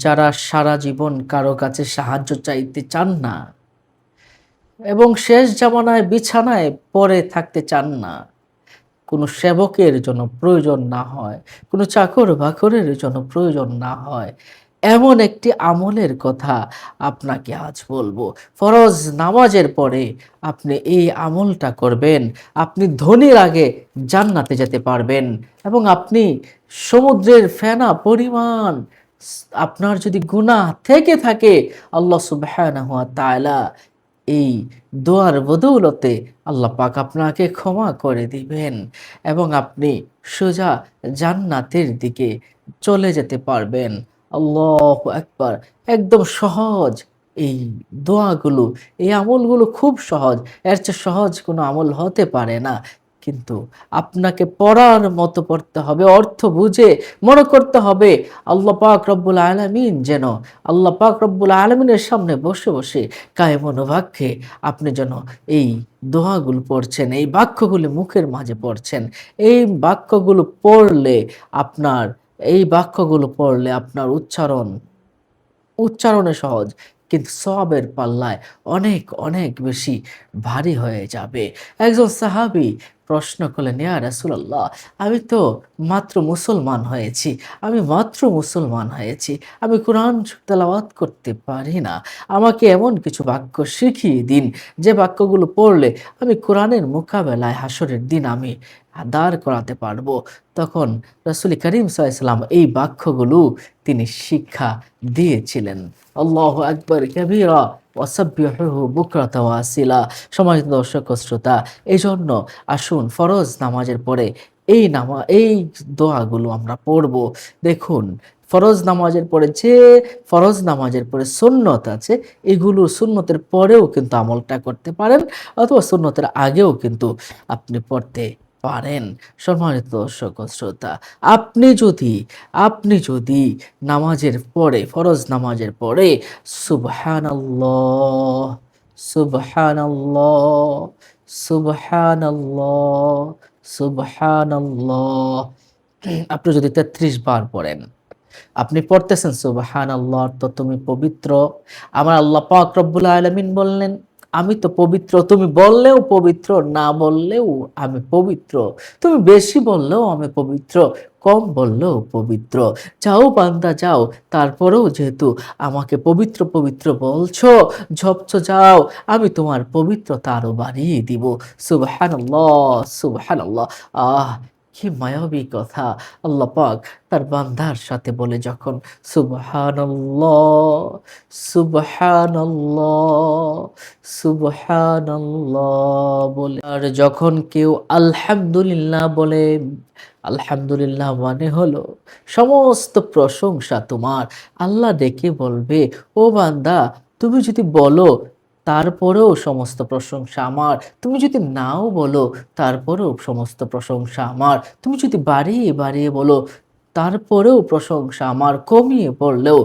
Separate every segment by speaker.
Speaker 1: যারা সারা জীবন কারো কাছে সাহায্য চাইতে চান না এবং শেষ জামানায় বিছানায় পড়ে থাকতে চান না, কোনো সেবকের জন্য প্রয়োজন না হয়, কোনো চাকর বাকরের জন্য প্রয়োজন না হয়, এমন একটি আমলের কথা আপনাকে আজ বলবো। ফরজ নামাজের পরে আপনি এই আমলটা করবেন, আপনি ধনীর আগে জান্নাতে যেতে পারবেন এবং আপনি সমুদ্রের ফেনা পরিমাণ আপনার যদি গুনাহ থেকে থাকে, আল্লাহ সুবহানাহু ওয়া তাআলা এই দোয়ার বদৌলতে আল্লাহ পাক আপনাকে ক্ষমা করে দিবেন এবং আপনি সোজা জান্নাতের দিকে চলে যেতে পারবেন। আল্লাহু আকবার! একদম সহজ এই দোয়াগুলো, এই আমলগুলো খুব সহজ। এর চেয়ে সহজ কোনো আমল হতে পারে না। কিন্তু আপনাকে পড়ার মতো পড়তে হবে, অর্থ বুঝে মনে করতে হবে আল্লাহ পাক রব্বুল আলামিন যেন, আল্লাহ পাক রব্বুল আলামিনের সামনে বসে বসে কায়মনোবাক্যে আপনি যেন এই দোহাগুলো পড়ছেন, এই বাক্যগুলো মুখের মাঝে পড়ছেন। এই বাক্যগুলো পড়লে আপনার এই বাক্যগুলো পড়লে আপনার উচ্চারণে সহজ, কিন্তু সওয়াবের পাল্লায় অনেক, অনেক বেশি ভারী হয়ে যাবে। একজন সাহাবী প্রশ্ন করলেন, ইয়া রাসূলাল্লাহ, আমি তো মাত্র মুসলমান হয়েছি। আমি কোরআন তেলাওয়াত করতে পারি না। আমাকে এমন কিছু বাক্য শিখিয়ে দিন, যে বাক্যগুলো পড়লে আমি কোরআনের মোকাবেলায় হাসরের দিন আমি দাঁড় করাতে পারবো। তখন রাসূল করিম সাল্লাল্লাহু আলাইহি ওয়াসাল্লাম এই বাক্যগুলো তিনি শিক্ষা দিয়েছিলেন। আল্লাহু আকবার কাবীরা ওয়াসাব্বিহুহু বুকরাতা ওয়া আসিলা। সম্মানিত দর্শক ও শ্রোতা, এজন্য আসুন ফরজ নামাজের পরে এই দোয়াগুলো আমরা পড়ব। দেখুন, ফরজ নামাজের পরে সুন্নত আছে, এগুলো সুন্নতের পরেও কিন্তু আমলটা করতে পারেন, অথবা সুন্নতের আগেও কিন্তু আপনি পড়তে পারেন। সম্মানিত দর্শক ও শ্রোতা, আপনি যদি ফরজ নামাজের পরে সুবহানাল্লাহ, সুবহানাল্লাহ, সুবহানাল্লাহ, সুবহানাল্লাহ, আপনি যদি ৩৩ বার পড়েন, আপনি পড়তেছেন সুবহানাল্লাহ, তো তুমি পবিত্র। আমার আল্লাহ পাক রব্বুল আলামিন বললেন, আমি তো পবিত্র, তুমি বললেও পবিত্র, না বললেও আমি পবিত্র। তুমি বেশি বললেও আমি পবিত্র, কম বললেও পবিত্র। যাও বান্দা যাও, তারপরেও যেহেতু আমাকে পবিত্র পবিত্র বলছো, ঝপছো যাও, আমি তোমার পবিত্রতা আরো বাড়িয়ে দিব। সুবহানাল্লাহ, সুবহানাল্লাহ। আহ, কি মায়াবী কথা! আল্লাহ পাক তার বান্দার সাথে বলে যখন সুবহানাল্লাহ, সুবহানাল্লাহ, সুবহানাল্লাহ বলে, আর যখন কেউ আলহামদুলিল্লাহ বলে, আলহামদুলিল্লাহ মানে হলো সমস্ত প্রশংসা তোমার। আল্লাহ ডেকে বলবে, ও বান্দা, তুমি যদি বলো তারপরেও সমস্ত প্রশংসা আমার, তুমি যদি নাও বলো তারপরেও সমস্ত প্রশংসা আমার, তুমি যদি বাড়িয়ে বাড়িয়ে বলো তারপরেও প্রশংসা আমার, কমিয়ে পড়লেও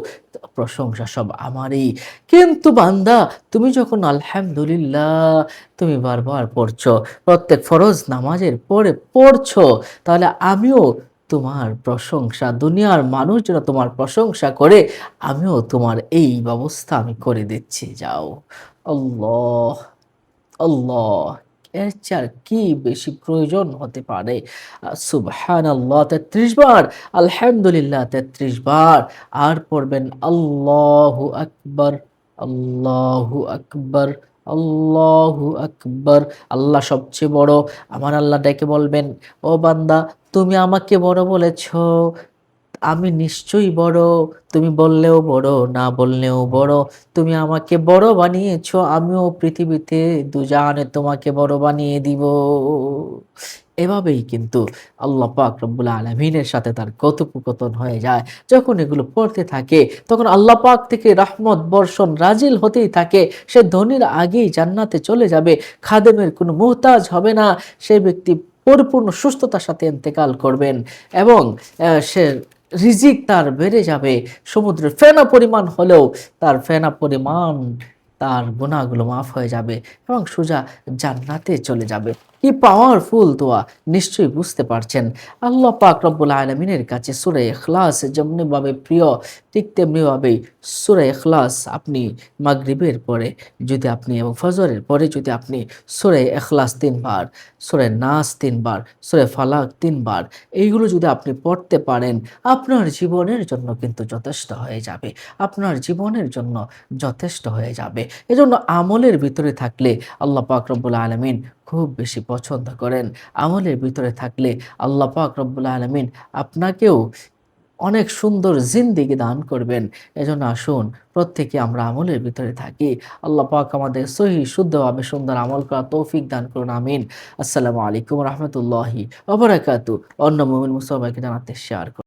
Speaker 1: প্রশংসা সব আমারই। কিন্তু বান্দা, তুমি যখন আলহামদুলিল্লাহ তুমি বারবার পড়ছো, প্রত্যেক ফরজ নামাজের পরে পড়ছো, তাহলে আমিও তোমার প্রশংসা, দুনিয়ার মানুষ যেন তোমার প্রশংসা করে, আমিও তোমার এই ব্যবস্থা আমি করে দিচ্ছি, যাও। আল্লাহ, আল্লাহ, এর চেয়ে আর কি বেশি প্রয়োজন হতে পারে? সুবহানাল্লাহ ৩৩ বার, আলহামদুলিল্লাহ ৩৩ বার, আর পড়বেন আল্লাহু আকবার, আল্লাহু আকবার, আল্লাহু আকবার। আল্লাহ সবচেয়ে বড়। আমার আল্লাহ ডেকে বলবেন, ও বান্দা, তুমি আমাকে বড় বলেছো, আমি নিশ্চয়ই বড়। তুমি বললেও বড়, না বললেও বড়। তুমি আমাকে বড় বানিয়েছো, আমিও পৃথিবীতে দুজাহানে তোমাকে বড় বানিয়ে দিব। এভাবেই কিন্তু আল্লাহ পাক রব্বুল আলামিনের সাথে তার কথোপকথন হয়ে যায়। যখন এগুলো পড়তে থাকে, তখন আল্লাহ পাক থেকে রহমত বর্ষণ নাজিল হতেই থাকে। সে ধনীর আগেই জান্নাতে চলে যাবে, খাদেমের কোনো মুহতাজ হবে না। সেই ব্যক্তি পরিপূর্ণ সুস্থতার সাথে ইন্তেকাল করবেন এবং সে রিজিক তার বেড়ে যাবে। সমুদ্রের ফেনা পরিমাণ হলেও তার ফেনা পরিমাণ তার গুনাহগুলো মাফ হয়ে যাবে এবং সোজা জান্নাতে চলে যাবে। কি পাওয়ারফুল দোয়া নিশ্চয়ই বুঝতে পারছেন। আল্লাহ পাক রব্বুল আলামিনের কাছে সূরা ইখলাস যেমনিভাবে প্রিয় ঠিক তেমনিভাবেই সূরা ইখলাস আপনি মাগরিবের পরে যদি আপনি এবং ফজরের পরে যদি আপনি সূরা ইখলাস ৩ বার, সূরা নাস ৩ বার, সূরা ফালাক ৩ বার এইগুলো যদি আপনি পড়তে পারেন আপনার জীবনের জন্য কিন্তু যথেষ্ট হয়ে যাবে। আপনার জীবনের জন্য যথেষ্ট হয়ে যাবে। এজন্য আমলের ভিতরে থাকলে আল্লাহ পাক রব্বুল আলামিন খুব বেশি পছন্দ করেন। আমলের ভিতরে থাকলে আল্লাহ পাক রব্বুল আলামিন আপনাকেও অনেক সুন্দর জিন্দেগি দান করবেন। এজন্য আসুন প্রত্যেকে আমরা আমলের ভিতরে থাকি। আল্লাহ পাক আমাদের সহি শুদ্ধভাবে সুন্দর আমল করার তৌফিক দান করুন। আমিন। আসসালামু আলাইকুম ওয়া রাহমাতুল্লাহি ওয়া বারাকাতুহু। অন্য মুমিন মুসলমানকে জানাতে শেয়ার করুন।